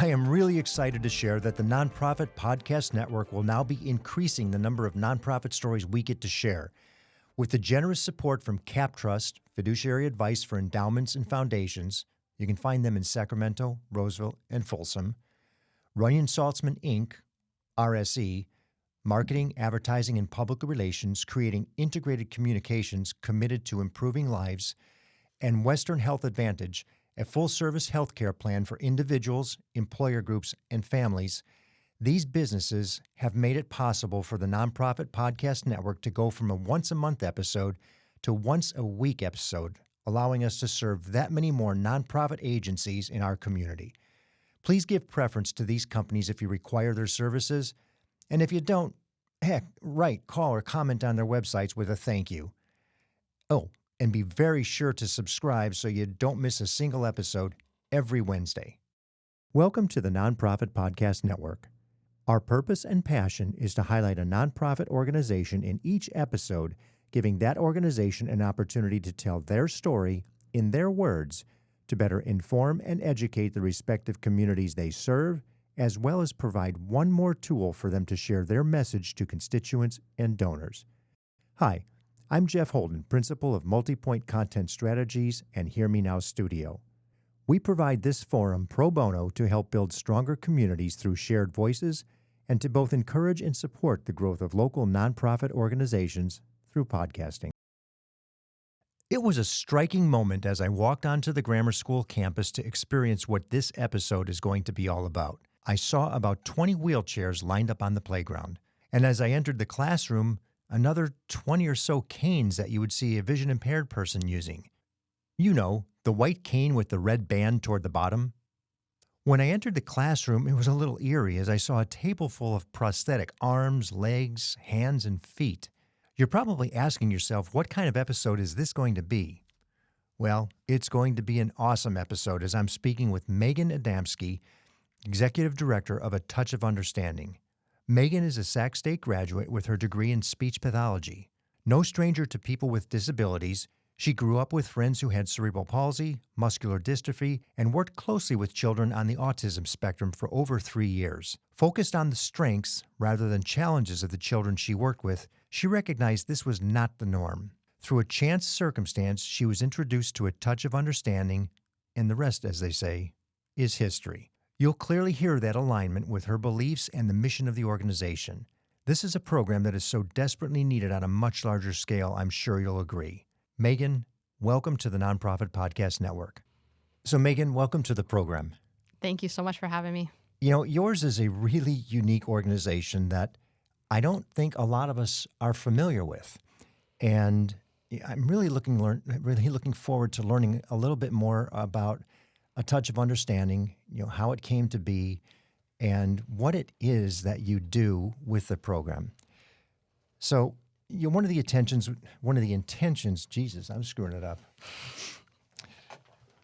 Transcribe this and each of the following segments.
I am really excited to share that the Nonprofit Podcast Network will now be increasing the number of nonprofit stories we get to share. With the generous support from Cap Trust, fiduciary advice for endowments and foundations, you can find them in Sacramento, Roseville, and Folsom, Runyon Saltzman, Inc., RSE, Marketing, Advertising, and Public Relations, creating integrated communications committed to improving lives, and Western Health Advantage, a full-service healthcare plan for individuals, employer groups, and families. These businesses have made it possible for the Nonprofit Podcast Network to go from a once-a-month episode to once-a-week episode, allowing us to serve that many more nonprofit agencies in our community. Please give preference to these companies if you require their services, and if you don't, heck, write, call, or comment on their websites with a thank you. Oh, and be very sure to subscribe so you don't miss a single episode every Wednesday. Welcome to the Nonprofit Podcast Network. Our purpose and passion is to highlight a nonprofit organization in each episode, giving that organization an opportunity to tell their story in their words to better inform and educate the respective communities they serve, as well as provide one more tool for them to share their message to constituents and donors. Hi, I'm Jeff Holden, Principal of Multipoint Content Strategies and Hear Me Now Studio. We provide this forum pro bono to help build stronger communities through shared voices and to both encourage and support the growth of local nonprofit organizations through podcasting. It was a striking moment as I walked onto the grammar school campus to experience what this episode is going to be all about. I saw about 20 wheelchairs lined up on the playground, and as I entered the classroom, another 20 or so canes that you would see a vision-impaired person using. You know, the white cane with the red band toward the bottom. When I entered the classroom, it was a little eerie as I saw a table full of prosthetic arms, legs, hands, and feet. You're probably asking yourself, what kind of episode is this going to be? Well, it's going to be an awesome episode as I'm speaking with Meghan Adamski, Executive Director of A Touch of Understanding. Meghan is a Sac State graduate with her degree in speech pathology. No stranger to people with disabilities, she grew up with friends who had cerebral palsy, muscular dystrophy, and worked closely with children on the autism spectrum for over 3 years. Focused on the strengths rather than challenges of the children she worked with, she recognized this was not the norm. Through a chance circumstance, she was introduced to A Touch of Understanding, and the rest, as they say, is history. You'll clearly hear that alignment with her beliefs and the mission of the organization. This is a program that is so desperately needed on a much larger scale, I'm sure you'll agree. Meghan, welcome to the Nonprofit Podcast Network. So Meghan, welcome to the program. Thank you so much for having me. You know, yours is a really unique organization that I don't think a lot of us are familiar with. And I'm really looking forward to learning a little bit more about A Touch of Understanding, you know, how it came to be and what it is that you do with the program. So, you know, one of the intentions, Jesus, I'm screwing it up.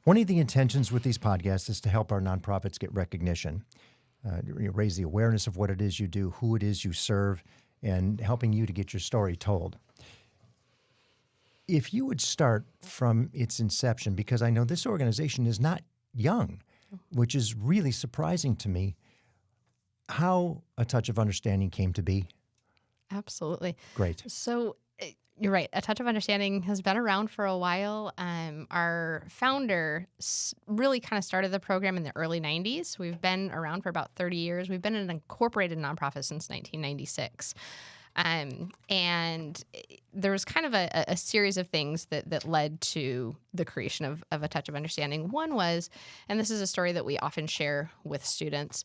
One of the intentions with these podcasts is to help our nonprofits get recognition, raise the awareness of what it is you do, who it is you serve, and helping you to get your story told. If you would start from its inception, because I know this organization is not young, which is really surprising to me, how A Touch of Understanding came to be. Absolutely. Great. So you're right. A Touch of Understanding has been around for a while. Our founder really kind of started the program in the early 90s. We've been around for about 30 years. We've been an incorporated nonprofit since 1996. And there was kind of a series of things that led to the creation of A Touch of Understanding. One was, and this is a story that we often share with students,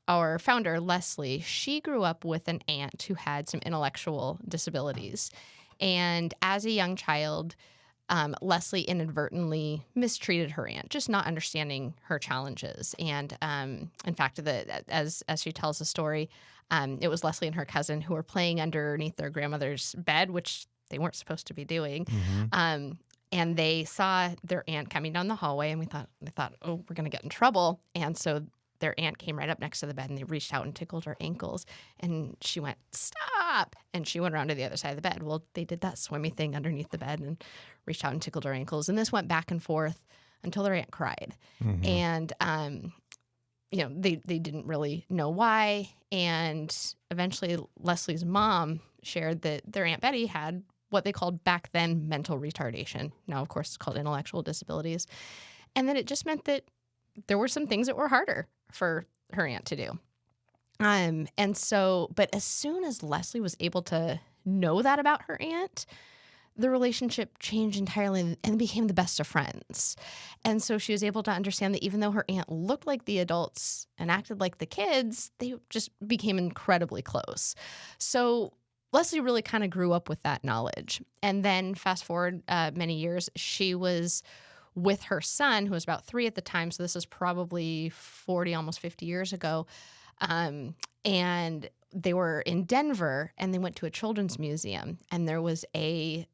our founder, Leslie, she grew up with an aunt who had some intellectual disabilities. And as a young child, Leslie inadvertently mistreated her aunt, just not understanding her challenges. And in fact, as she tells the story, it was Leslie and her cousin who were playing underneath their grandmother's bed, which they weren't supposed to be doing. Mm-hmm. And they saw their aunt coming down the hallway, and they thought, oh, we're going to get in trouble. And so their aunt came right up next to the bed, and they reached out and tickled her ankles. And she went, stop! And she went around to the other side of the bed. Well, they did that swimmy thing underneath the bed and reached out and tickled her ankles. And this went back and forth until their aunt cried. Mm-hmm. And they didn't really know why. And eventually Leslie's mom shared that their Aunt Betty had what they called back then mental retardation. Now, of course, it's called intellectual disabilities. And then it just meant that there were some things that were harder for her aunt to do. But as soon as Leslie was able to know that about her aunt, the relationship changed entirely and became the best of friends. And so she was able to understand that even though her aunt looked like the adults and acted like the kids, they just became incredibly close. So Leslie really kind of grew up with that knowledge. And then fast forward many years, she was with her son, who was about 3 at the time. So this is probably 40, almost 50 years ago. And they were in Denver, and they went to a children's museum, and there was a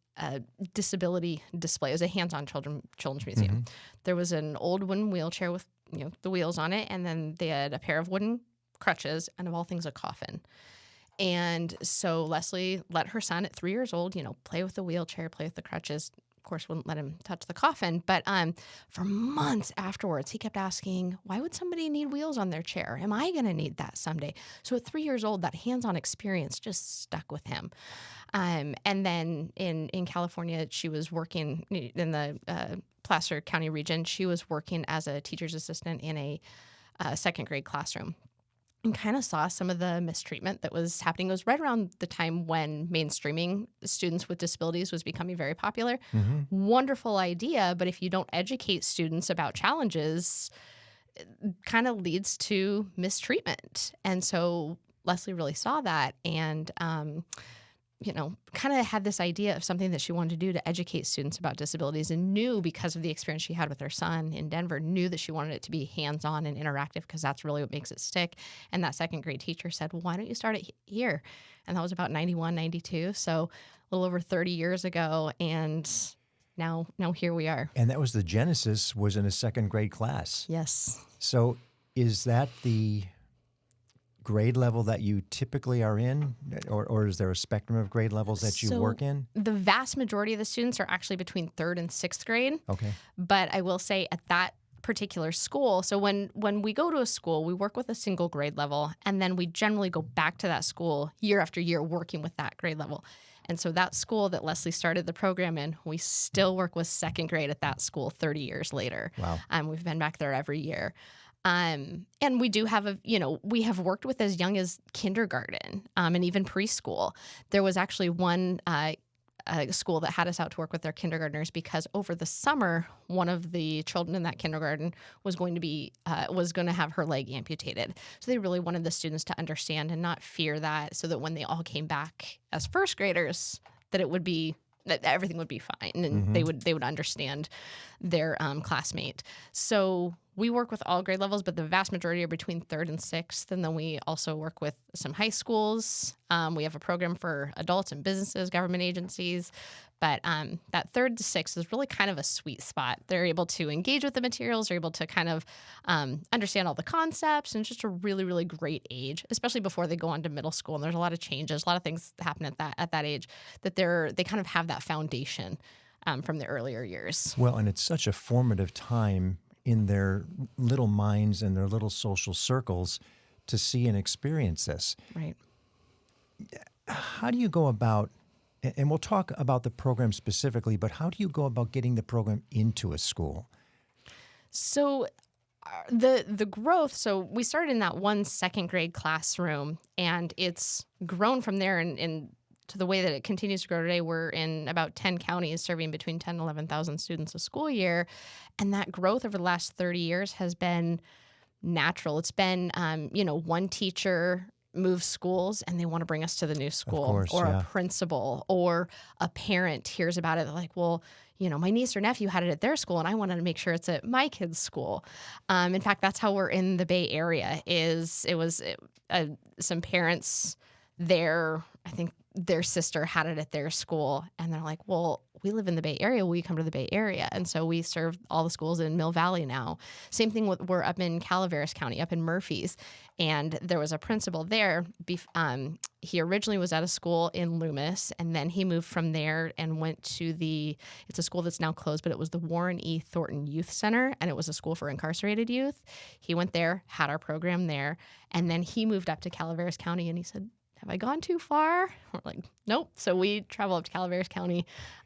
disability display. It was a hands-on children's museum. Mm-hmm. There was an old wooden wheelchair with the wheels on it, and then they had a pair of wooden crutches, and of all things, a coffin. And so Leslie let her son at 3 years old, play with the wheelchair, play with the crutches. Of course, wouldn't let him touch the coffin. But for months afterwards, he kept asking, why would somebody need wheels on their chair? Am I going to need that someday? So at 3 years old, that hands-on experience just stuck with him. And then in California, she was working in the Placer County region. She was working as a teacher's assistant in a second grade classroom, and kind of saw some of the mistreatment that was happening. It was right around the time when mainstreaming students with disabilities was becoming very popular. Mm-hmm. Wonderful idea, but if you don't educate students about challenges, it kind of leads to mistreatment. And so Leslie really saw that and, kind of had this idea of something that she wanted to do to educate students about disabilities, and knew, because of the experience she had with her son in Denver, knew that she wanted it to be hands-on and interactive, because that's really what makes it stick. And that second grade teacher said, well, why don't you start it here? And that was about 91, 92. So a little over 30 years ago. And now here we are. And that was the genesis, was in a second grade class. Yes. So is that the grade level that you typically are in, or is there a spectrum of grade levels that you work in? The vast majority of the students are actually between 3rd and 6th grade. Okay. But I will say at that particular school, so when we go to a school, we work with a single grade level, and then we generally go back to that school year after year working with that grade level. And so that school that Leslie started the program in, we still work with second grade at that school 30 years later. Wow. We've been back there every year. And we do have we have worked with as young as kindergarten, and even preschool. There was actually one school that had us out to work with their kindergartners, because over the summer, one of the children in that kindergarten was going to have her leg amputated. So they really wanted the students to understand and not fear that, so that when they all came back as first graders, that everything would be fine, and Mm-hmm. they would understand their classmate. So we work with all grade levels, but the vast majority are between 3rd and 6th. And then we also work with some high schools. We have a program for adults and businesses, government agencies. But that 3rd to 6th is really kind of a sweet spot. They're able to engage with the materials. They're able to kind of understand all the concepts. And it's just a really, really great age, especially before they go on to middle school. And there's a lot of changes, a lot of things happen at that age, that they kind of have that foundation from the earlier years. Well, and it's such a formative time in their little minds and their little social circles to see and experience this. Right. How do you go about, and we'll talk about the program specifically, but how do you go about getting the program into a school? So the growth, so we started in that one second grade classroom, and it's grown from there and to the way that it continues to grow today. We're in about 10 counties, serving between 10 and 11,000 students a school year. And that growth over the last 30 years has been natural. It's been, one teacher moves schools and they want to bring us to the new school, course, or yeah. a principal or a parent hears about it. They're like, well, my niece or nephew had it at their school, and I wanted to make sure it's at my kid's school. In fact, that's how we're in the Bay Area. Some parents there, I think their sister had it at their school, and they're like, well, we live in the Bay Area. Will you come to the Bay Area? And so we serve all the schools in Mill Valley now. Same thing we're up in Calaveras County, up in Murphy's. And there was a principal there. He originally was at a school in Loomis, and then he moved from there and went to it's a school that's now closed, but it was the Warren E. Thornton Youth Center, and it was a school for incarcerated youth. He went there, had our program there, and then he moved up to Calaveras County, and he said, have I gone too far? We're like, nope. So we travel up to Calaveras County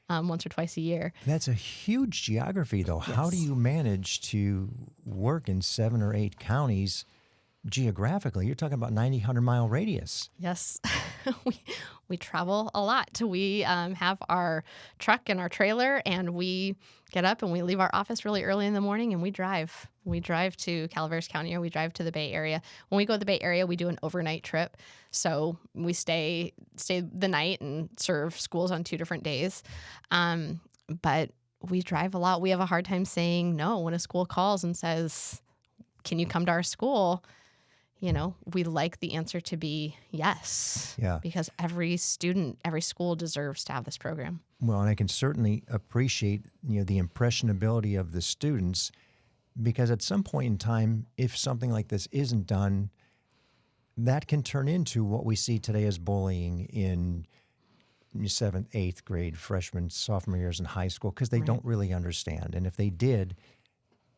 once or twice a year. That's a huge geography, though. Yes. How do you manage to work in 7 or 8 counties geographically? You're talking about 90, 100-mile radius. Yes, we travel a lot. We have our truck and our trailer, and we get up and we leave our office really early in the morning, and we drive. We drive to Calaveras County, or we drive to the Bay Area. When we go to the Bay Area, we do an overnight trip. So we stay the night and serve schools on 2 different days. But we drive a lot. We have a hard time saying no when a school calls and says, can you come to our school? We like the answer to be yes. Yeah. Because every student, every school deserves to have this program. Well, and I can certainly appreciate, the impressionability of the students, because at some point in time, if something like this isn't done, that can turn into what we see today as bullying in 7th, 8th grade, freshman, sophomore years in high school, because they Right. don't really understand. And if they did,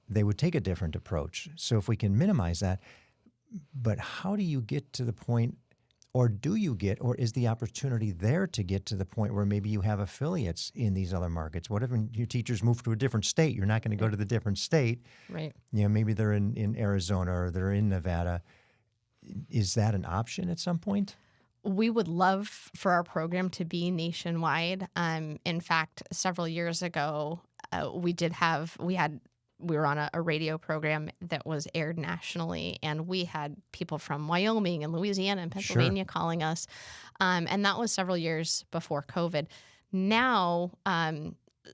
they would take a different approach. So if we can minimize that, but how do you get to the point, or or is the opportunity there to get to the point where maybe you have affiliates in these other markets? What if your teachers move to a different state? You're not going to go to the different state. Right. Maybe they're in Arizona or they're in Nevada. Is that an option at some point? We would love for our program to be nationwide. In fact, several years ago, we were on a radio program that was aired nationally, and we had people from Wyoming and Louisiana and Pennsylvania calling us. And that was several years before COVID. Now,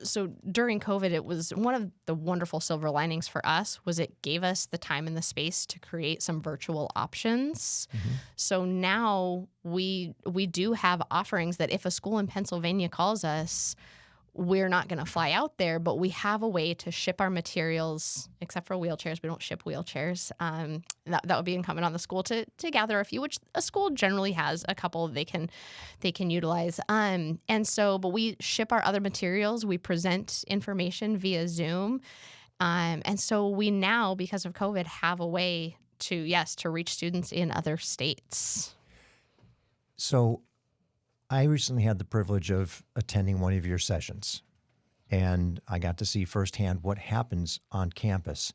so during COVID, it was one of the wonderful silver linings for us was it gave us the time and the space to create some virtual options. Mm-hmm. So now we do have offerings that if a school in Pennsylvania calls us, we're not going to fly out there, but we have a way to ship our materials, except for wheelchairs. We don't ship wheelchairs. That would be incumbent on the school to gather a few, which a school generally has a couple they can utilize. But we ship our other materials. We present information via Zoom. And so we now, because of COVID, have a way to reach students in other states. So I recently had the privilege of attending one of your sessions, and I got to see firsthand what happens on campus,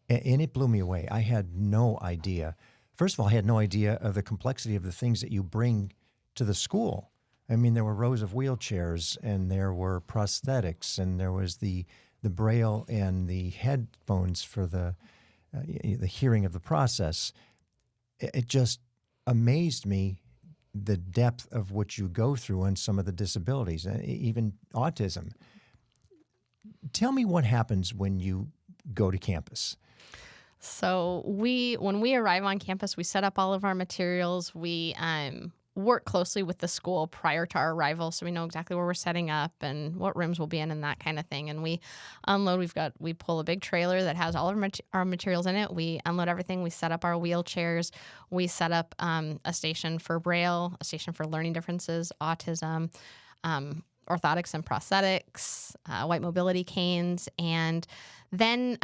and it blew me away. I had no idea. First of all, I had no idea of the complexity of the things that you bring to the school. I mean, there were rows of wheelchairs, and there were prosthetics, and there was the braille and the headphones for the hearing of the process. It just amazed me, the depth of what you go through on some of the disabilities, even autism. Tell me what happens when you go to campus. So when we arrive on campus, we set up all of our materials. We work closely with the school prior to our arrival, so we know exactly where we're setting up and what rooms we'll be in and that kind of thing. And we unload. We pull a big trailer that has all of our materials in it. We unload everything. We set up our wheelchairs. We set up a station for braille, a station for learning differences, autism, orthotics and prosthetics, white mobility canes, and then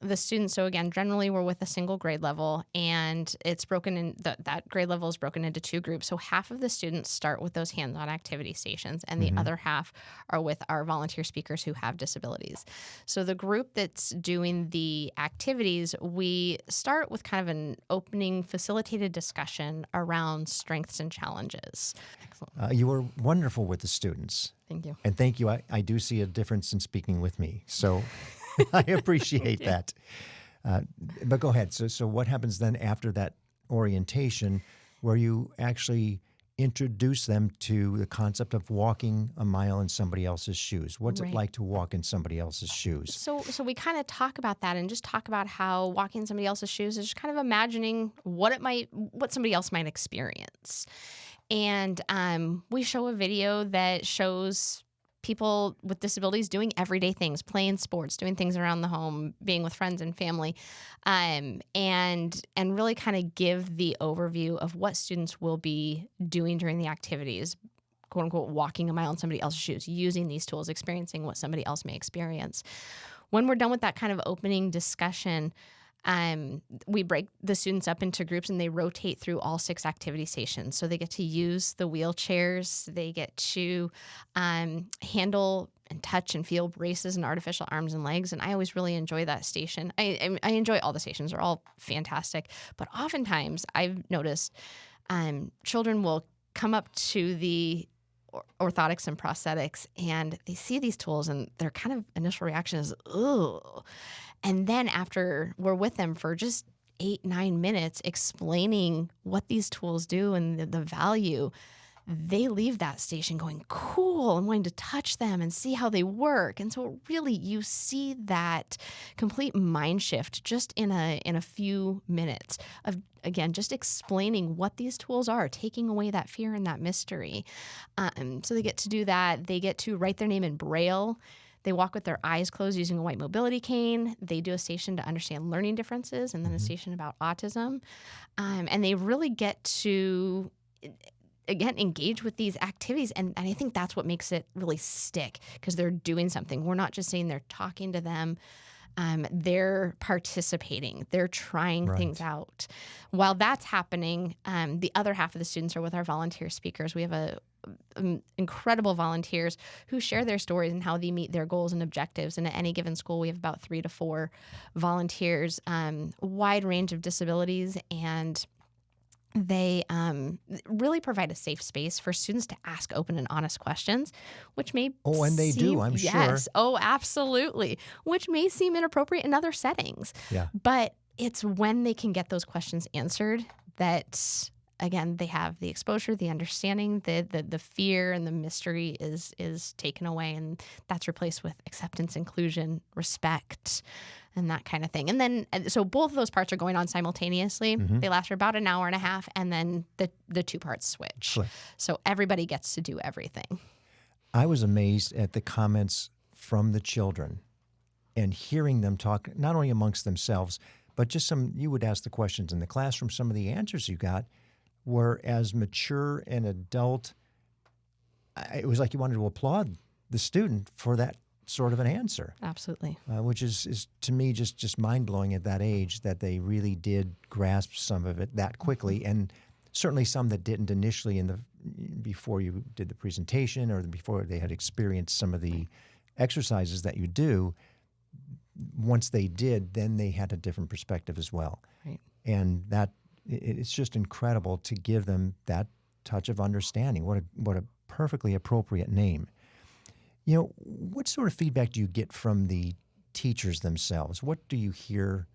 the students. So again, generally we're with a single grade level, and it's broken in that grade level is broken into 2 groups. So half of the students start with those hands-on activity stations, and the other half are with our volunteer speakers who have disabilities. So the group that's doing the activities, we start with kind of an opening facilitated discussion around strengths and challenges. Excellent. You were wonderful with the students. Thank you. And thank you. I do see a difference in speaking with me. So I appreciate that. But go ahead. So what happens then after that orientation where you actually introduce them to the concept of walking a mile in somebody else's shoes? What's it like to walk in somebody else's shoes? So we kind of talk about that and just talk about how walking in somebody else's shoes is just kind of imagining what somebody else might experience. And we show a video that shows people with disabilities doing everyday things, playing sports, doing things around the home, being with friends and family, and really kind of give the overview of what students will be doing during the activities, quote unquote, walking a mile in somebody else's shoes, using these tools, experiencing what somebody else may experience. When we're done with that kind of opening discussion, we break the students up into groups and they rotate through all 6 activity stations. So they get to use the wheelchairs. They get to handle and touch and feel braces and artificial arms and legs. And I always really enjoy that station. I enjoy all the stations. They're all fantastic. But oftentimes I've noticed children will come up to the orthotics and prosthetics and they see these tools and their kind of initial reaction is, ooh. And then after we're with them for just 8-9 minutes explaining what these tools do and the value, they leave that station going, cool, and wanting to touch them and see how they work. And so really you see that complete mind shift just in a few minutes of, again, just explaining what these tools are, taking away that fear and that mystery. So they get to do that. They get to write their name in braille. They walk with their eyes closed using a white mobility cane. They do a station to understand learning differences and then a station about autism. And they really get to, again, engage with these activities. And I think that's what makes it really stick because they're doing something. We're not just saying they're talking to them. They're participating. They're trying things out. While that's happening, the other half of the students are with our volunteer speakers. We have incredible volunteers who share their stories and how they meet their goals and objectives. And at any given school, we have about 3 to 4 volunteers, wide range of disabilities, and they really provide a safe space for students to ask open and honest questions, which may and they do, I'm sure. Yes. Oh, absolutely. Which may seem inappropriate in other settings. Yeah. But it's when they can get those questions answered that, again, they have the exposure, the understanding, the fear and the mystery is taken away, and that's replaced with acceptance, inclusion, respect, and that kind of thing. And then, so both of those parts are going on simultaneously. They last for about an hour and a half, and then the 2 parts switch. So everybody gets to do everything. I was amazed at the comments from the children and hearing them talk, not only amongst themselves, but just you would ask the questions in the classroom. Some of the answers you got were as mature and adult. It was like you wanted to applaud the student for that sort of an answer. Absolutely. Which is to me just mind-blowing at that age that they really did grasp some of it that quickly, and certainly some that didn't initially before you did the presentation or before they had experienced some of the exercises that you do. Once they did, then they had a different perspective as well. Right. And it's just incredible to give them that touch of understanding. What a perfectly appropriate name. You know, what sort of feedback do you get from the teachers themselves? What do you hear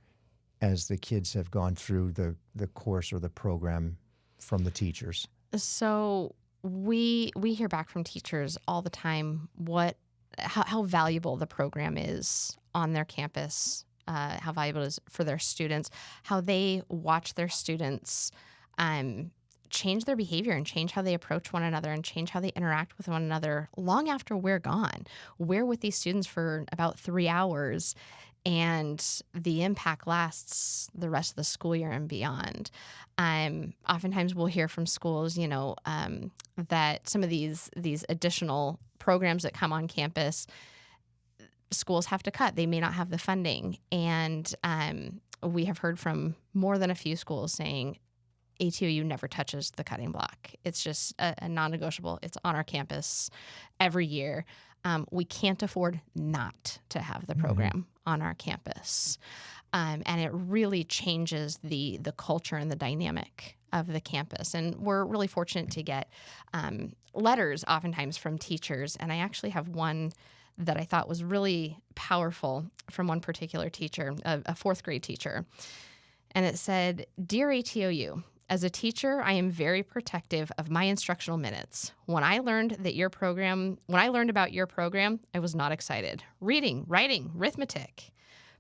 as the kids have gone through the course or the program from the teachers? So we hear back from teachers all the time how valuable the program is on their campus, how valuable it is for their students, how they watch their students change their behavior and change how they approach one another and change how they interact with one another long after we're gone. We're with these students for about 3 hours, and the impact lasts the rest of the school year and beyond. Oftentimes we'll hear from schools, that some of these additional programs that come on campus, schools have to cut. They may not have the funding. And we have heard from more than a few schools saying, ATOU never touches the cutting block. It's just a non-negotiable. It's on our campus every year. We can't afford not to have the program on our campus. And it really changes the culture and the dynamic of the campus. And we're really fortunate to get letters oftentimes from teachers. And I actually have one that I thought was really powerful from one particular teacher, a 4th grade teacher. And it said, "Dear ATOU, as a teacher, I am very protective of my instructional minutes. When I learned about your program, I was not excited. Reading, writing, arithmetic.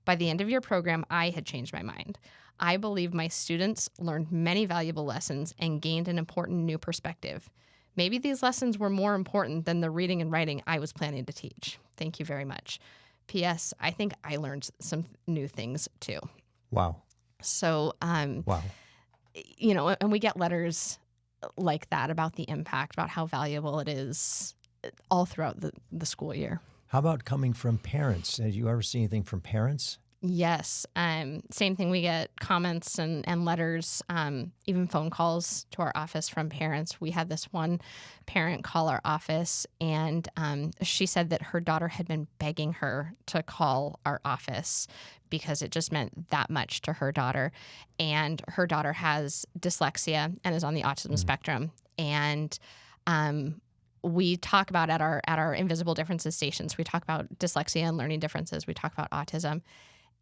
By the end of your program, I had changed my mind. I believe my students learned many valuable lessons and gained an important new perspective. maybe these lessons were more important than the reading and writing I was planning to teach. Thank you very much. P.S. I think I learned some new things too. Wow. So, Wow. And we get letters like that about the impact, about how valuable it is all throughout the school year. How about coming from parents? Have you ever seen anything from parents? Yes. Same thing. We get comments and letters, even phone calls to our office from parents. We had this one parent call our office, and she said that her daughter had been begging her to call our office because it just meant that much to her daughter. And her daughter has dyslexia and is on the autism spectrum. And we talk about at our Invisible Differences stations, we talk about dyslexia and learning differences. We talk about autism.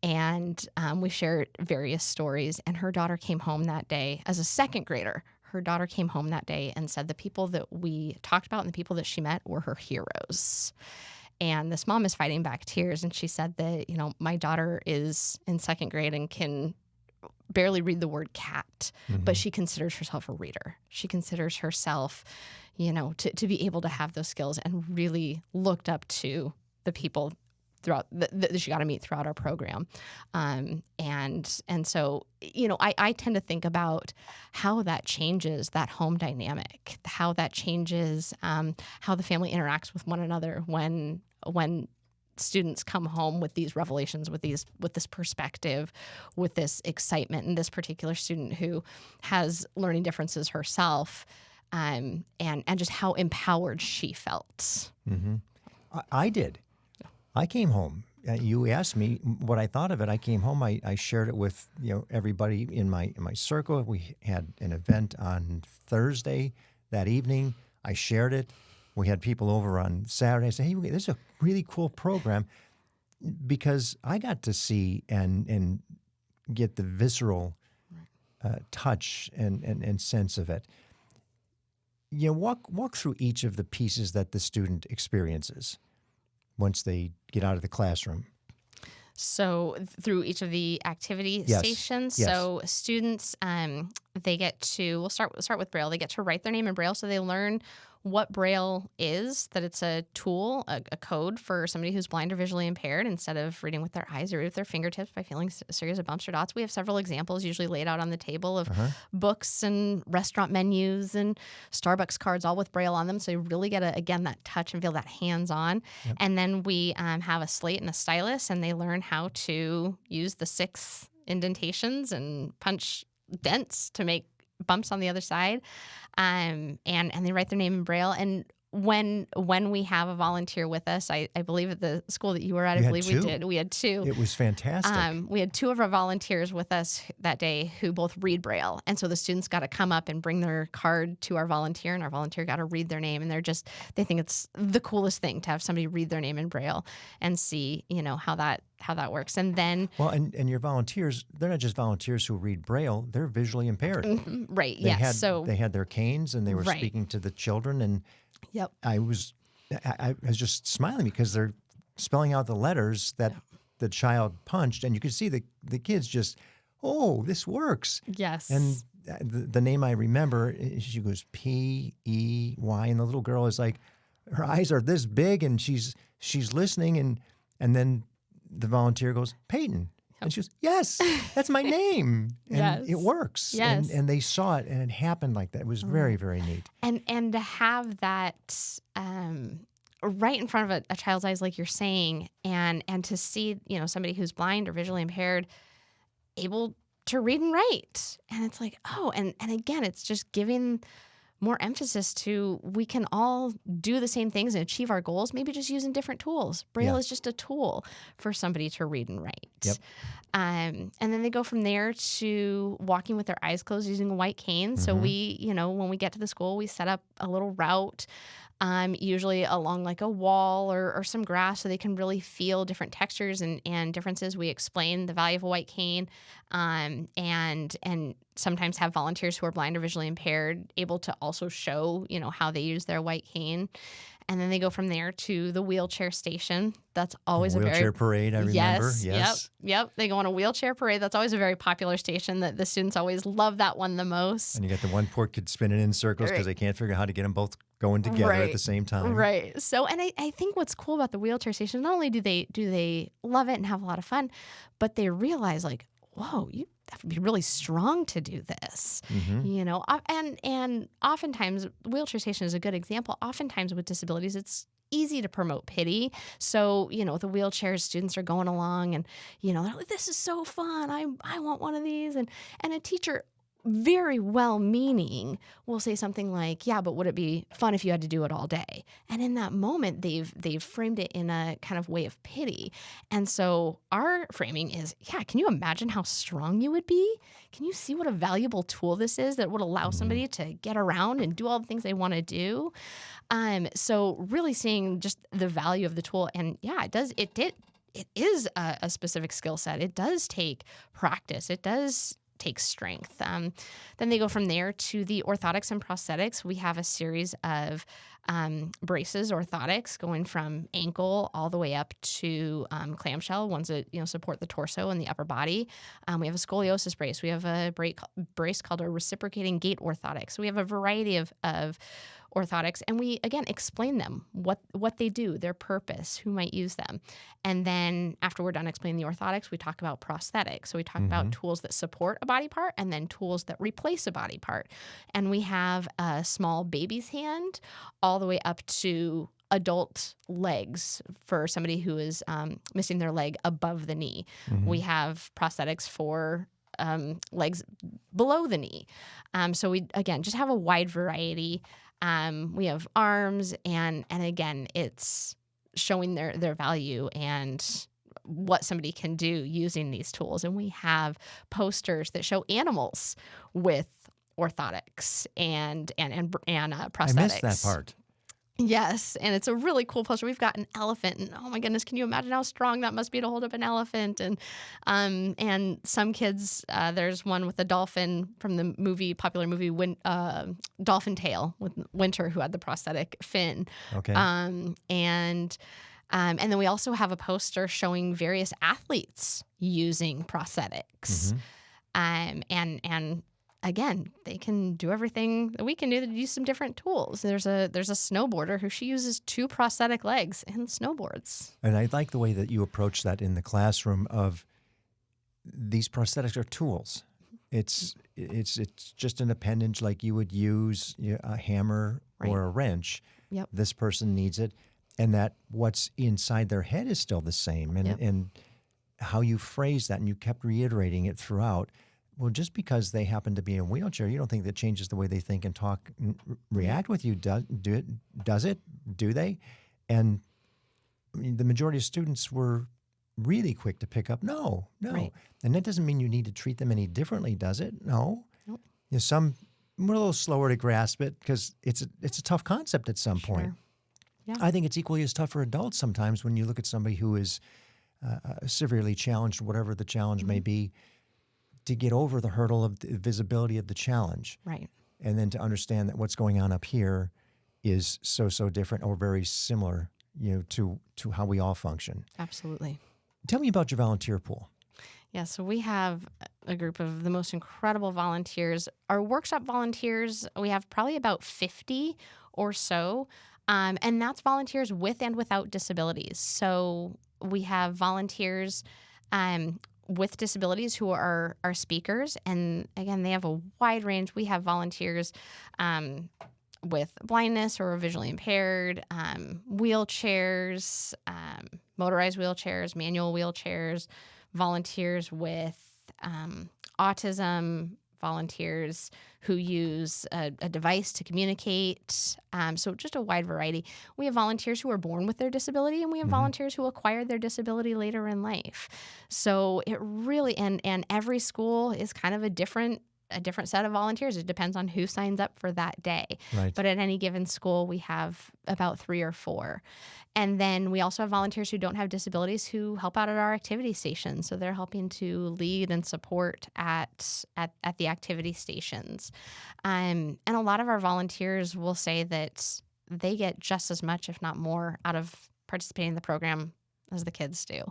And we shared various stories. And her daughter came home that day as a second grader. Her daughter came home that day and said the people that we talked about and the people that she met were her heroes. And this mom is fighting back tears. And she said that, my daughter is in second grade and can barely read the word cat, but she considers herself a reader. She considers herself, to be able to have those skills, and really looked up to the people throughout that she got to meet throughout our program. And so, I tend to think about how that changes that home dynamic, how that changes how the family interacts with one another when students come home with these revelations, with this perspective, with this excitement. And this particular student who has learning differences herself, and just how empowered she felt. Mm-hmm. I did. I came home. You asked me what I thought of it. I came home. I shared it with everybody in my circle. We had an event on Thursday that evening. I shared it. We had people over on Saturday. I said, "Hey, this is a really cool program," because I got to see and get the visceral touch and sense of it. Walk through each of the pieces that the student experiences once they get out of the classroom. So through each of the activity stations, Yes. So students, they get to, we'll start with Braille. They get to write their name in Braille, so they learn what Braille is, that it's a tool, a code for somebody who's blind or visually impaired. Instead of reading with their eyes or with their fingertips by feeling a series of bumps or dots, we have several examples usually laid out on the table of books and restaurant menus and Starbucks cards, all with Braille on them. So you really get, that touch and feel that hands-on. Yep. And then we have a slate and a stylus, and they learn how to use the 6 indentations and punch dents to make bumps on the other side, and they write their name in Braille. And when we have a volunteer with us, I believe at the school that you were at, we did. We had 2. It was fantastic. We had 2 of our volunteers with us that day who both read Braille, and so the students got to come up and bring their card to our volunteer, and our volunteer got to read their name. And they think it's the coolest thing to have somebody read their name in Braille and see how that works. And then and your volunteers, they're not just volunteers who read Braille, they're visually impaired. Right. They had their canes, and they were speaking to the children, and yep. I was just smiling because they're spelling out the letters that the child punched, and you could see the kids just, oh, this works. Yes. And the name I remember, she goes P-E-Y, and the little girl is like, her eyes are this big, and she's listening, and then the volunteer goes, Peyton. And she goes, yes, that's my name. And it works. Yes. And they saw it, and it happened like that. It was very, very neat. And to have that right in front of a child's eyes, like you're saying, and to see, somebody who's blind or visually impaired able to read and write. And it's like, oh, and again, it's just giving more emphasis to, we can all do the same things and achieve our goals, maybe just using different tools. Braille is just a tool for somebody to read and write. Yep. And then they go from there to walking with their eyes closed using a white cane. So we, when we get to the school, we set up a little route, usually along like a wall or some grass, so they can really feel different textures and differences. We explain the value of a white cane, and sometimes have volunteers who are blind or visually impaired able to also show, how they use their white cane. And then they go from there to the wheelchair station. That's always a Wheelchair parade, I remember. Yes. Yep. They go on a wheelchair parade. That's always a very popular station that the students always love that one the most. And you got the one poor kid spinning in circles because they can't figure out how to get them both going together at the same time. Right. So, and I think what's cool about the wheelchair station, not only do they love it and have a lot of fun, but they realize like, whoa, you have to be really strong to do this, and oftentimes wheelchair station is a good example. Oftentimes with disabilities, it's easy to promote pity. So, with the wheelchairs, students are going along and, they're like, this is so fun. I want one of these. And a teacher, very well-meaning, will say something like, yeah, but would it be fun if you had to do it all day? And in that moment, they've framed it in a kind of way of pity. And so our framing is, yeah, can you imagine how strong you would be? Can you see what a valuable tool this is that would allow somebody to get around and do all the things they want to do? So really seeing just the value of the tool. And yeah, it is a specific skill set. It does take practice. It does take strength. Then they go from there to the orthotics and prosthetics. We have a series of braces, orthotics, going from ankle all the way up to clamshell, ones that support the torso and the upper body. We have a scoliosis brace. We have a brace called a reciprocating gait orthotic. So we have a variety of orthotics, and we again explain them, what they do, their purpose, who might use them. And then after we're done explaining the orthotics, we talk about prosthetics. So we talk about tools that support a body part and then tools that replace a body part. And we have a small baby's hand all the way up to adult legs for somebody who is missing their leg above the knee. We have prosthetics for legs below the knee. So we, again, just have a wide variety. We have arms, and again, it's showing their value and what somebody can do using these tools. And we have posters that show animals with orthotics and prosthetics. I missed that part. Yes, and it's a really cool poster. We've got an elephant, and oh my goodness, can you imagine how strong that must be to hold up an elephant? And some kids, there's one with a dolphin from the popular movie Dolphin Tale with Winter, who had the prosthetic fin. Okay. And then we also have a poster showing various athletes using prosthetics. And again, they can do everything that we can do. They use some different tools. There's a snowboarder who she uses 2 prosthetic legs and snowboards. And I like the way that you approach that in the classroom of these prosthetics are tools. It's just an appendage like you would use a hammer or a wrench. Yep. This person needs it, and that what's inside their head is still the same. And how you phrase that, and you kept reiterating it throughout. Well, just because they happen to be in a wheelchair, you don't think that changes the way they think and talk and react with you. Does it? Do they? And I mean, the majority of students were really quick to pick up, no. Right. And that doesn't mean you need to treat them any differently, does it? No. Nope. Some were a little slower to grasp it because it's a tough concept at some point. Yeah. I think it's equally as tough for adults sometimes when you look at somebody who is severely challenged, whatever the challenge may be, to get over the hurdle of the visibility of the challenge. Right. And then to understand that what's going on up here is so different or very similar, to how we all function. Absolutely. Tell me about your volunteer pool. Yeah, so we have a group of the most incredible volunteers. Our workshop volunteers, we have probably about 50 or so, and that's volunteers with and without disabilities. So we have volunteers with disabilities who are speakers, and again, they have a wide range. We have volunteers with blindness or visually impaired, wheelchairs, motorized wheelchairs, manual wheelchairs, volunteers with autism, volunteers who use a device to communicate. So just a wide variety. We have volunteers who are born with their disability, and we have volunteers who acquired their disability later in life. So it really, and every school is kind of a different a different set of volunteers. It depends on who signs up for that day. Right. But at any given school, we have about 3 or 4. And then we also have volunteers who don't have disabilities who help out at our activity stations. So they're helping to lead and support at the activity stations. And a lot of our volunteers will say that they get just as much, if not more, out of participating in the program as the kids do.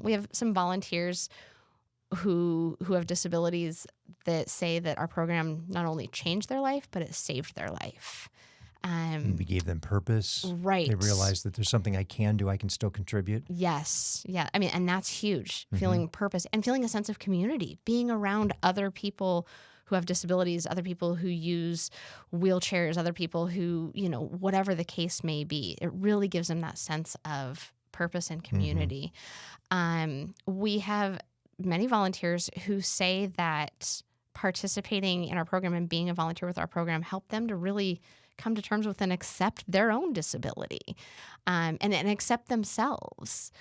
We have some volunteers who have disabilities that say that our program not only changed their life, but it saved their life. We gave them purpose. Right. They realized that there's something I can do. I can still contribute. Yes. Yeah. I mean, and that's huge. Feeling purpose and feeling a sense of community, being around other people who have disabilities, other people who use wheelchairs, other people who, whatever the case may be. It really gives them that sense of purpose and community. We have many volunteers who say that participating in our program and being a volunteer with our program helped them to really come to terms with and accept their own disability, and accept themselves.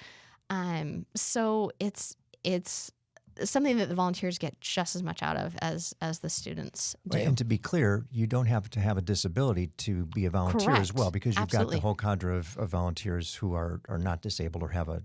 So it's something that the volunteers get just as much out of as the students do. And to be clear, you don't have to have a disability to be a volunteer as well, because you've got the whole cadre of volunteers who are not disabled or have a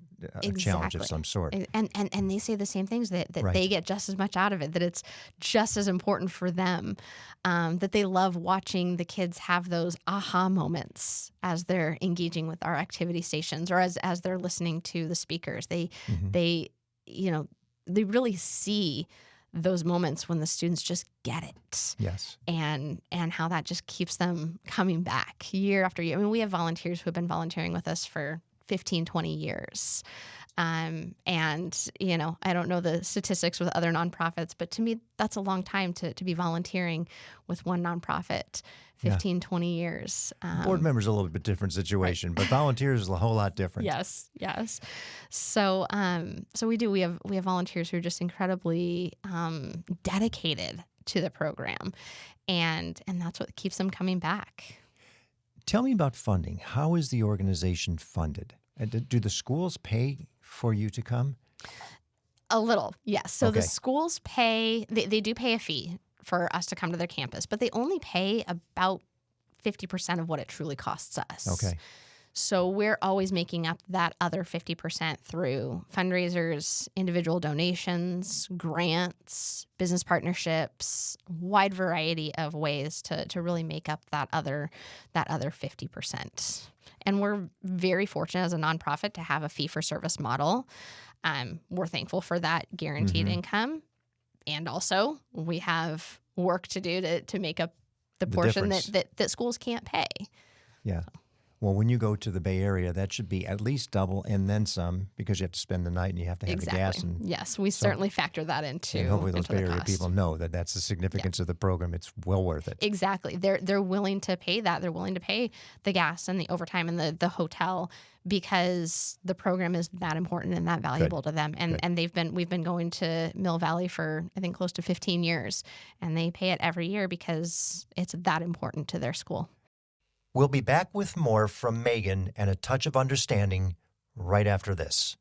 challenge of some sort. And they say the same things, that Right. they get just as much out of it, that it's just as important for them, that they love watching the kids have those aha moments as they're engaging with our activity stations or as they're listening to the speakers. They really see those moments when the students just get it. Yes. And how that just keeps them coming back year after year. I mean, we have volunteers who have been volunteering with us for 15, 20 years. And, I don't know the statistics with other nonprofits, but to me, that's a long time to be volunteering with one nonprofit, 15, 20 years. Board members are a little bit different situation, but volunteers is a whole lot different. Yes. So, we have volunteers who are just incredibly dedicated to the program, and that's what keeps them coming back. Tell me about funding. How is the organization funded? And do the schools pay for you to come? A little, yes. So Okay. the schools pay, they do pay a fee for us to come to their campus, but they only pay about 50% of what it truly costs us. Okay. So we're always making up that other 50% through fundraisers, individual donations, grants, business partnerships, wide variety of ways to really make up that other 50%. And we're very fortunate as a nonprofit to have a fee-for-service model. We're thankful for that guaranteed income. And also, we have work to do to make up the portion that schools can't pay. Yeah. Well, when you go to the Bay Area, that should be at least double and then some, because you have to spend the night and you have to have the gas. And yes, we certainly factor that into. And hopefully those Bay Area cost. people know that that's the significance of the program. It's well worth it. Exactly. They're willing to pay that. They're willing to pay the gas and the overtime and the hotel, because the program is that important and that valuable to them. And we've been going to Mill Valley for, I think, close to 15 years, and they pay it every year because it's that important to their school. We'll be back with more from Meghan and a touch of understanding right after this.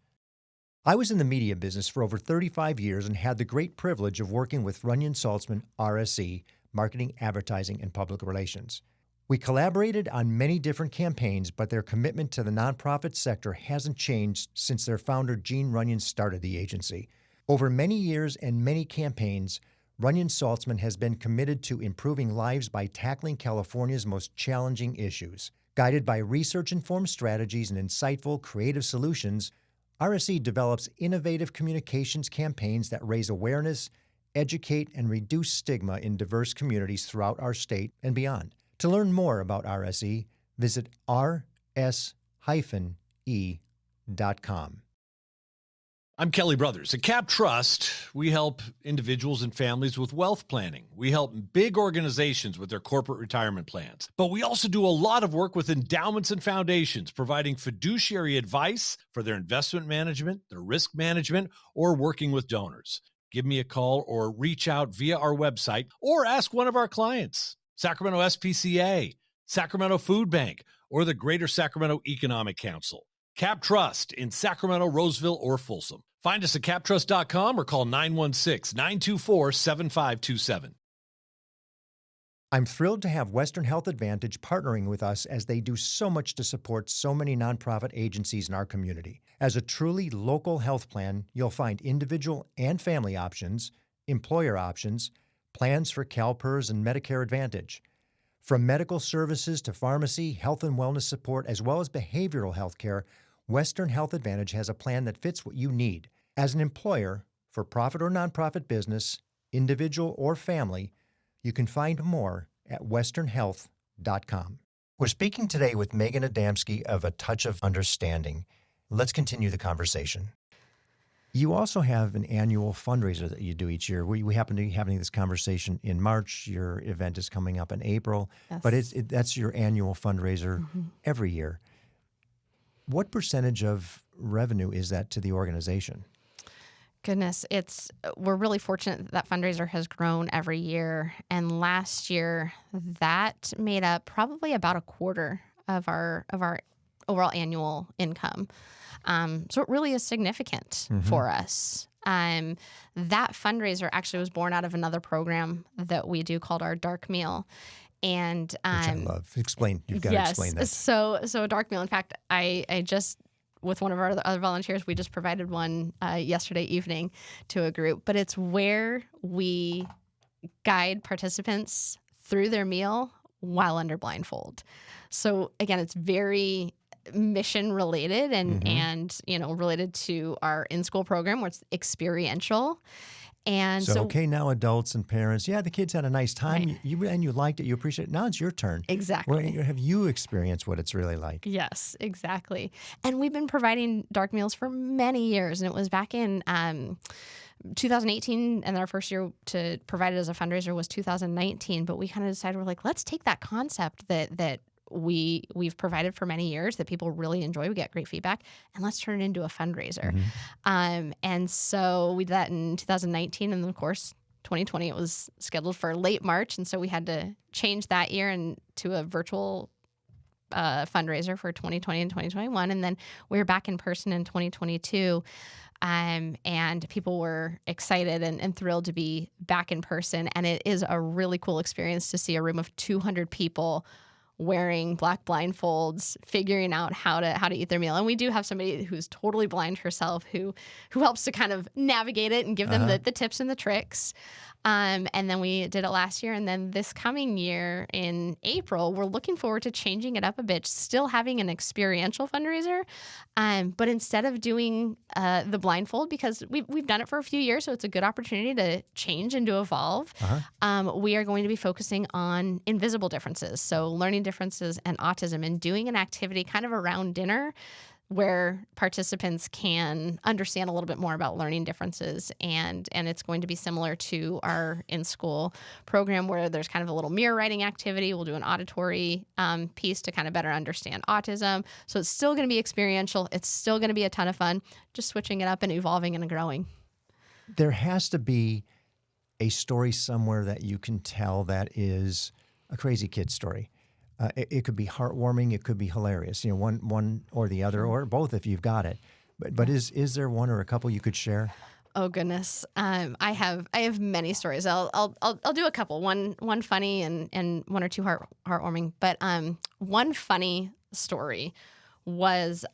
I was in the media business for over 35 years and had the great privilege of working with Runyon Saltzman, RSE, Marketing, Advertising, and Public Relations. We collaborated on many different campaigns, but their commitment to the nonprofit sector hasn't changed since their founder, Gene Runyon, started the agency. Over many years and many campaigns, Runyon Saltzman has been committed to improving lives by tackling California's most challenging issues. Guided by research-informed strategies and insightful, creative solutions, RSE develops innovative communications campaigns that raise awareness, educate, and reduce stigma in diverse communities throughout our state and beyond. To learn more about RSE, visit rs-e.com. I'm Kelly Brothers. At Cap Trust, we help individuals and families with wealth planning. We help big organizations with their corporate retirement plans. But we also do a lot of work with endowments and foundations, providing fiduciary advice for their investment management, their risk management, or working with donors. Give me a call or reach out via our website or ask one of our clients, Sacramento SPCA, Sacramento Food Bank, or the Greater Sacramento Economic Council. Cap Trust in Sacramento, Roseville, or Folsom. Find us at captrust.com or call 916-924-7527. I'm thrilled to have Western Health Advantage partnering with us as they do so much to support so many nonprofit agencies in our community. As a truly local health plan, you'll find individual and family options, employer options, plans for CalPERS and Medicare Advantage. From medical services to pharmacy, health and wellness support, as well as behavioral health care, Western Health Advantage has a plan that fits what you need. As an employer, for profit or nonprofit business, individual or family, you can find more at westernhealth.com. We're speaking today with Meghan Adamski of A Touch of Understanding. Let's continue the conversation. You also have an annual fundraiser that you do each year. We happen to be having this conversation in March. Your event is coming up in April, Yes. but that's your annual fundraiser every year. What percentage of revenue is that to the organization? Goodness, we're really fortunate that fundraiser has grown every year. And last year, that made up probably about a quarter of our overall annual income. So it really is significant for us. That fundraiser actually was born out of another program that we do called our Dark Meal. And Which I love. Explain. You've got to explain that. So a Dark Meal, in fact, I just, with one of our other volunteers, we just provided one yesterday evening to a group. But it's where we guide participants through their meal while under blindfold. So again, it's very mission related and related to our in-school program where it's experiential. And so okay, now adults and parents, the kids had a nice time. Right. You liked it. You appreciate it. Now it's your turn. Exactly. Have you experienced what it's really like? Yes, exactly. And we've been providing dark meals for many years. And it was back in 2018, and our first year to provide it as a fundraiser was 2019. But we kind of decided, we're like, let's take that concept that we've provided for many years that people really enjoy. We get great feedback, and let's turn it into a fundraiser. And so we did that in 2019, and then of course 2020 it was scheduled for late March, and so we had to change that year and to a virtual fundraiser for 2020 and 2021, and then we were back in person in 2022. And people were excited and thrilled to be back in person, and it is a really cool experience to see a room of 200 people wearing black blindfolds, figuring out how to eat their meal. And we do have somebody who's totally blind herself who helps to kind of navigate it and give them the tips and the tricks. And then we did it last year. And then this coming year in April, we're looking forward to changing it up a bit, still having an experiential fundraiser. But instead of doing the blindfold, because we've done it for a few years, so it's a good opportunity to change and to evolve, we are going to be focusing on invisible differences. So learning differences and autism, and doing an activity kind of around dinner where participants can understand a little bit more about learning differences. And it's going to be similar to our in-school program where there's kind of a little mirror writing activity. We'll do an auditory piece to kind of better understand autism. So it's still going to be experiential. It's still going to be a ton of fun, just switching it up and evolving and growing. There has to be a story somewhere that you can tell that is a crazy kid story. It could be heartwarming. It could be hilarious. One or the other, or both if you've got it. But is there one or a couple you could share? Oh goodness, I have many stories. I'll do a couple. One funny and one or two heartwarming. But one funny story was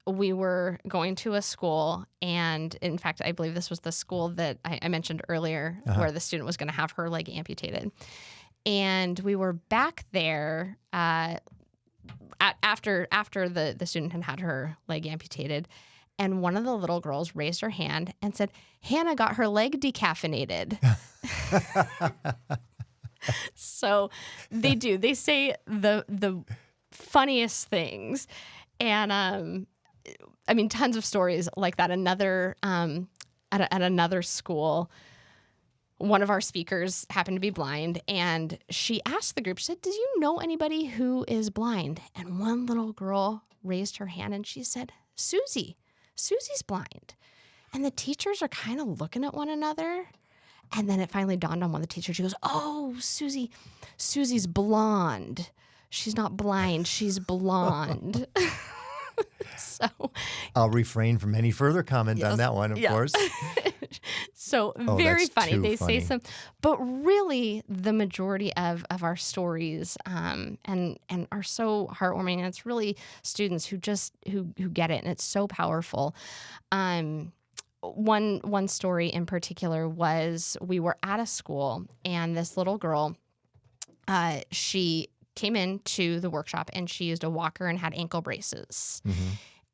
we were going to a school, and in fact, I believe this was the school that I mentioned earlier, where the student was going to have her leg amputated. And we were back there after the student had her leg amputated, and one of the little girls raised her hand and said, "Hannah got her leg decaffeinated." So they do. They say the funniest things, and I mean, tons of stories like that. Another at another school, one of our speakers happened to be blind, and she asked the group, she said, "Do you know anybody who is blind?" And one little girl raised her hand and she said, Susie's blind. And the teachers are kind of looking at one another. And then it finally dawned on one of the teachers. She goes, "Oh, Susie's blonde. She's not blind, she's blonde." So I'll refrain from any further comment on Yes. that one, of Yeah. course. So Oh, very that's funny. too They funny. say some, but really the majority of our stories and are so heartwarming. And it's really students who just who get it, and it's so powerful. One story in particular was we were at a school, and this little girl, she came into the workshop and she used a walker and had ankle braces. Mm-hmm.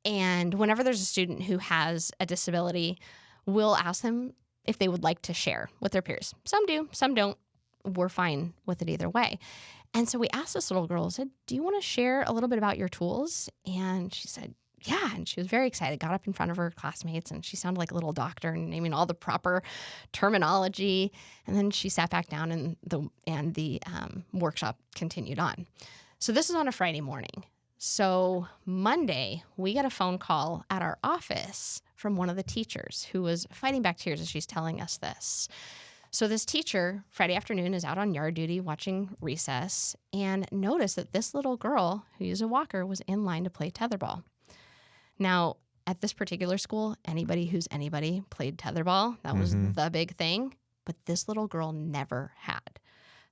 And whenever there's a student who has a disability, we'll ask them if they would like to share with their peers. Some do, some don't. We're fine with it either way. And so we asked this little girl, said, "Do you want to share a little bit about your tools?" And she said, "Yeah." And she was very excited, got up in front of her classmates, and she sounded like a little doctor and naming all the proper terminology. And then she sat back down, and the workshop continued on. So this is on a Friday morning. So Monday, we get a phone call at our office from one of the teachers who was fighting back tears as she's telling us this. So this teacher, Friday afternoon, is out on yard duty watching recess and noticed that this little girl who used a walker was in line to play tetherball. Now, at this particular school, anybody played tetherball. That was the big thing. But this little girl never had.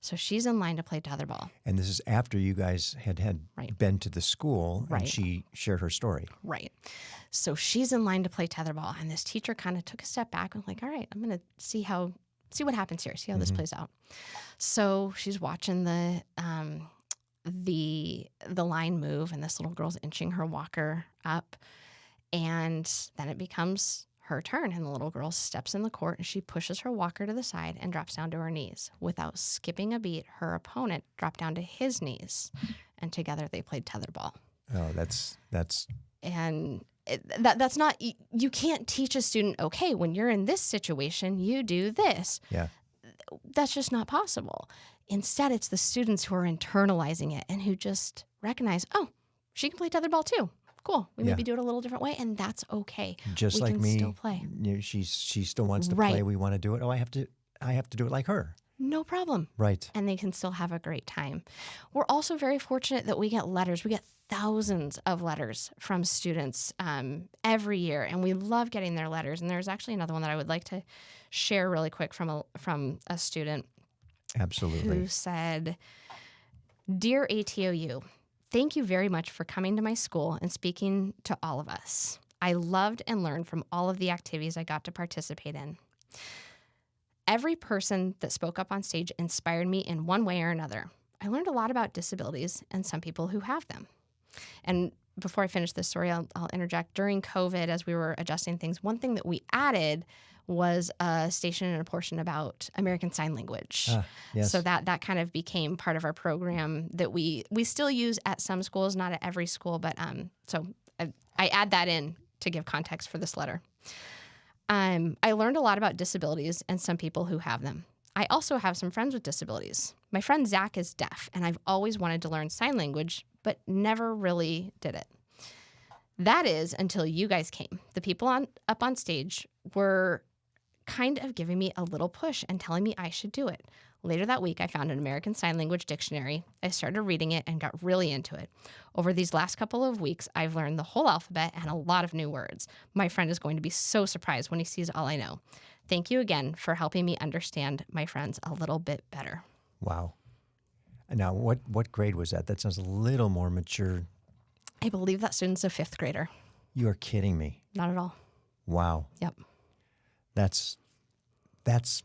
So she's in line to play tetherball. And this is after you guys had Right. been to the school, and Right. she shared her story. Right. So she's in line to play tetherball, and this teacher kind of took a step back and was like, all right, I'm going to see what happens here, see how this plays out. So she's watching the line move, and this little girl's inching her walker up, and then it becomes her turn, and the little girl steps in the court, and she pushes her walker to the side and drops down to her knees. Without skipping a beat, her opponent dropped down to his knees, and together they played tetherball. Oh, that's And that's not, you can't teach a student, okay, when you're in this situation, you do this. yeah. That's just not possible. Instead, it's the students who are internalizing it and who just recognize, oh, she can play tetherball too. Cool. We maybe do it a little different way, and that's okay. Just we like can me, still play. she still wants to Right. play. We want to do it. Oh, I have to do it like her. No problem. Right. And they can still have a great time. We're also very fortunate that we get letters. We get thousands of letters from students every year, and we love getting their letters. And there's actually another one that I would like to share really quick from a student Absolutely. who said, "Dear ATOU, thank you very much for coming to my school and speaking to all of us. I loved and learned from all of the activities I got to participate in. Every person that spoke up on stage inspired me in one way or another. I learned a lot about disabilities and some people who have them." And before I finish this story, I'll interject. During COVID, as we were adjusting things, one thing that we added was a station and a portion about American Sign Language. Yes. So that kind of became part of our program that we still use at some schools, not at every school, but so I add that in to give context for this letter. I learned a lot about disabilities and some people who have them. I also have some friends with disabilities. My friend Zach is deaf, and I've always wanted to learn sign language, but never really did it. That is until you guys came. The people up on stage were kind of giving me a little push and telling me I should do it. Later that week, I found an American Sign Language dictionary. I started reading it and got really into it. Over these last couple of weeks, I've learned the whole alphabet and a lot of new words. My friend is going to be so surprised when he sees all I know. Thank you again for helping me understand my friends a little bit better. Wow. Now, what grade was that? That sounds a little more mature. I believe that student's a 5th grader. You are kidding me. Not at all. Wow. Yep. That's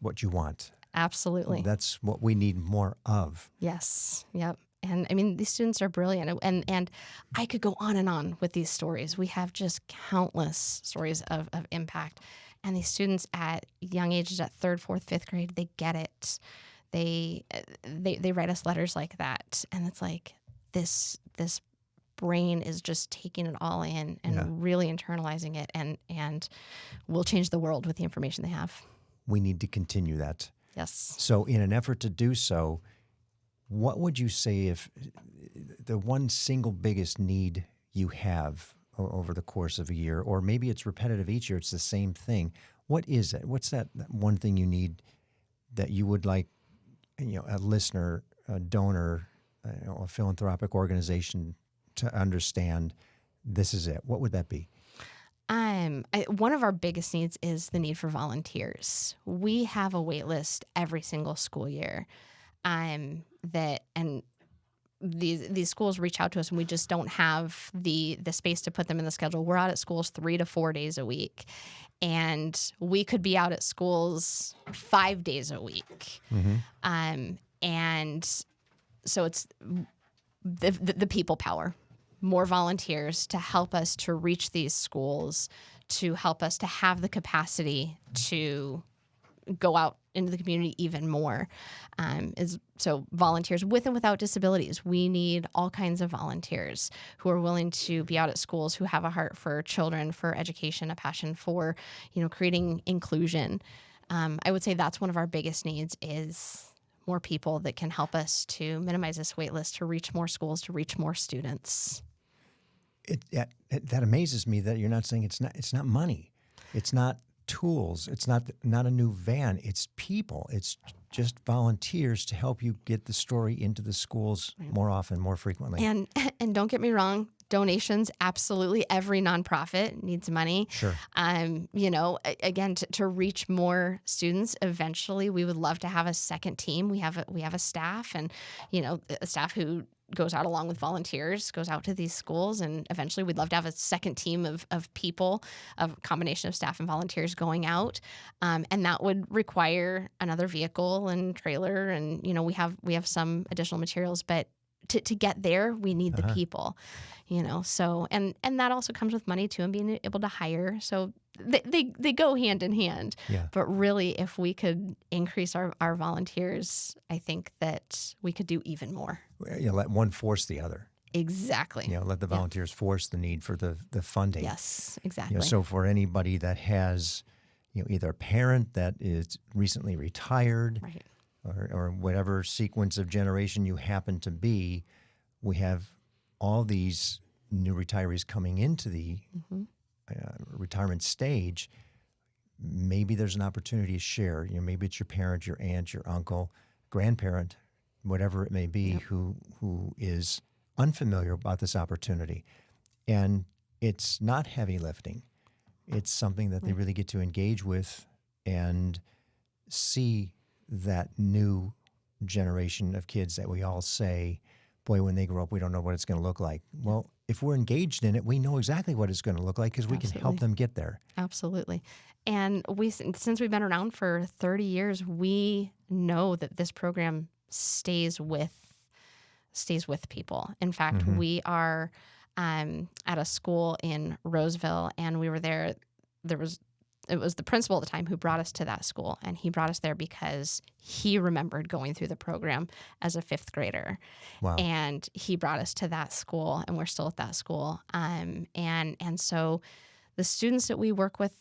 what you want. Absolutely. That's what we need more of. Yes. Yep. And I mean, these students are brilliant. And I could go on and on with these stories. We have just countless stories of impact. And these students at young ages, at 3rd, 4th, 5th grade, they get it. They write us letters like that. And it's like this brain is just taking it all in and really internalizing it, and will change the world with the information they have. We need to continue that. Yes. So in an effort to do so, what would you say if the one single biggest need you have over the course of a year, or maybe it's repetitive each year, it's the same thing. What is it? What's that one thing you need that you would like, a listener, a donor, a philanthropic organization to understand this is it? What would that be? One of our biggest needs is the need for volunteers. We have a wait list every single school year. These schools reach out to us, and we just don't have the space to put them in the schedule. We're out at schools 3 to 4 days a week, and we could be out at schools 5 days a week. And so it's the people power. More volunteers to help us to reach these schools, to help us to have the capacity to go out into the community even more. So volunteers with and without disabilities. We need all kinds of volunteers who are willing to be out at schools, who have a heart for children, for education, a passion for, creating inclusion. I would say that's one of our biggest needs is more people that can help us to minimize this wait list, to reach more schools, to reach more students. That amazes me that you're not saying it's not money, it's not tools, it's not a new van, it's people, it's just volunteers to help you get the story into the schools more often, more frequently. And don't get me wrong, donations, absolutely. Every nonprofit needs money. Sure. Again, to reach more students, eventually we would love to have a second team. We have a staff, and a staff who goes out along with volunteers, goes out to these schools, and eventually we'd love to have a second team of people, a combination of staff and volunteers going out, and that would require another vehicle and trailer, and we have some additional materials, but to get there, we need the people, so, and that also comes with money too, and being able to hire. So they go hand in hand. Yeah. But really, if we could increase our volunteers, I think that we could do even more. Let one force the other. Exactly. Let the volunteers force the need for the funding. Yes, exactly. So for anybody that has, either a parent that is recently retired, Right. or whatever sequence of generation you happen to be, we have all these new retirees coming into the retirement stage. Maybe there's an opportunity to share. Maybe it's your parent, your aunt, your uncle, grandparent, whatever it may be, who is unfamiliar about this opportunity. And it's not heavy lifting. It's something that they really get to engage with and see that new generation of kids that we all say, boy, when they grow up, we don't know what it's going to look like. Well, if we're engaged in it, we know exactly what it's going to look like because we can help them get there. Absolutely. And since we've been around for 30 years, we know that this program stays with people. In fact, we are at a school in Roseville, and we were there. It was the principal at the time who brought us to that school, and he brought us there because he remembered going through the program as a 5th grader. Wow. And he brought us to that school, and we're still at that school. And so the students that we work with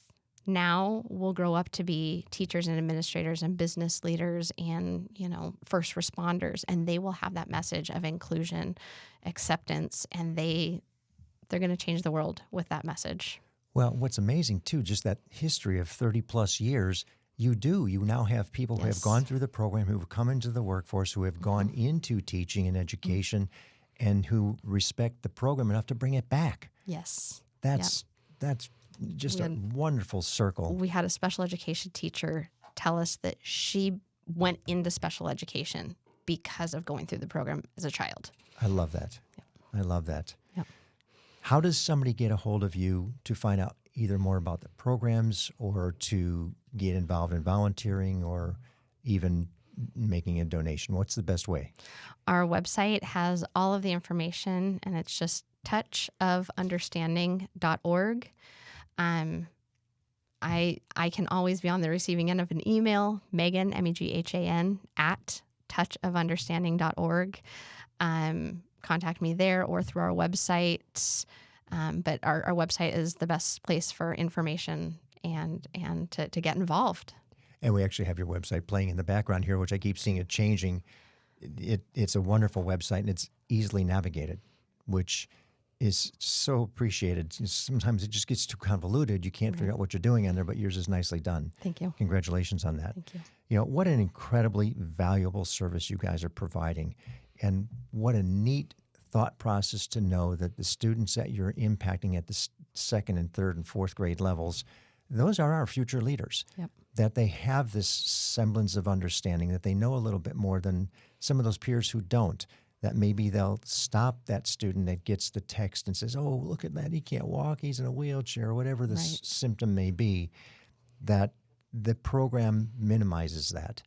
now will grow up to be teachers and administrators and business leaders and, first responders, and they will have that message of inclusion, acceptance, and they're going to change the world with that message. Well, what's amazing, too, just that history of 30-plus years, you now have people who have gone through the program, who have come into the workforce, who have gone into teaching and education, and who respect the program enough to bring it back. Yes. That's just a wonderful circle. We had a special education teacher tell us that she went into special education because of going through the program as a child. I love that. Yep. I love that. Yep. How does somebody get a hold of you to find out either more about the programs or to get involved in volunteering or even making a donation? What's the best way? Our website has all of the information, and it's just touchofunderstanding.org. I can always be on the receiving end of an email, Meghan, Meghan, at touchofunderstanding.org. Contact me there or through our website. But our website is the best place for information and to get involved. And we actually have your website playing in the background here, which I keep seeing it changing. It's a wonderful website, and it's easily navigated, which is so appreciated. Sometimes it just gets too convoluted. You can't figure out what you're doing on there, but yours is nicely done. Thank you. Congratulations on that. Thank you. What an incredibly valuable service you guys are providing, and what a neat thought process to know that the students that you're impacting at the second and third and fourth grade levels, those are our future leaders. Yep. That they have this semblance of understanding, that they know a little bit more than some of those peers who don't, that maybe they'll stop that student that gets the text and says, oh, look at that, he can't walk, he's in a wheelchair, or whatever the symptom may be, that the program minimizes that.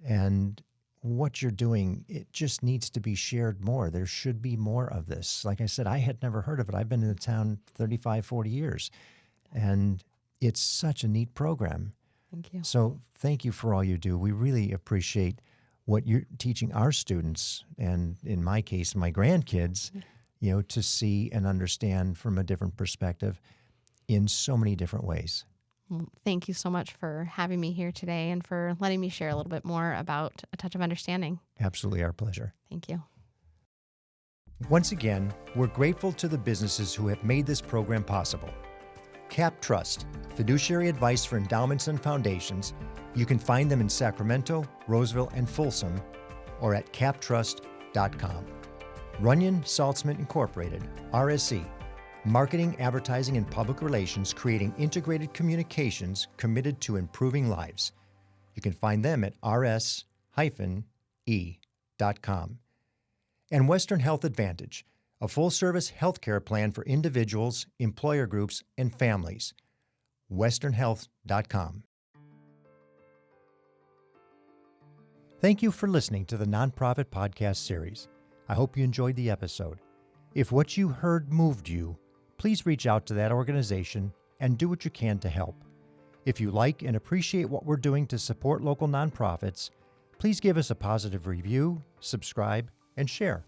And what you're doing, it just needs to be shared more. There should be more of this. Like I said, I had never heard of it. I've been in the town 35, 40 years, and it's such a neat program. Thank you. So thank you for all you do. We really appreciate what you're teaching our students, and in my case, my grandkids, to see and understand from a different perspective in so many different ways. Well, thank you so much for having me here today and for letting me share a little bit more about A Touch of Understanding. Absolutely our pleasure. Thank you. Once again, we're grateful to the businesses who have made this program possible. Cap Trust, fiduciary advice for endowments and foundations. You can find them in Sacramento, Roseville, and Folsom, or at captrust.com. Runyon Saltzman Incorporated, RSC, marketing, advertising, and public relations, creating integrated communications committed to improving lives. You can find them at rs-e.com. And Western Health Advantage, a full-service healthcare plan for individuals, employer groups, and families. westernhealth.com. Thank you for listening to the Nonprofit Podcast series. I hope you enjoyed the episode. If what you heard moved you, please reach out to that organization and do what you can to help. If you like and appreciate what we're doing to support local nonprofits, please give us a positive review, subscribe, and share.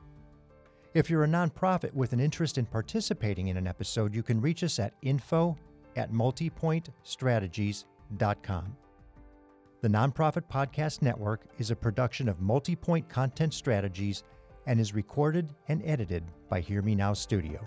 If you're a nonprofit with an interest in participating in an episode, you can reach us at info@multipointstrategies.com. The Nonprofit Podcast Network is a production of Multipoint Content Strategies and is recorded and edited by Hear Me Now Studio.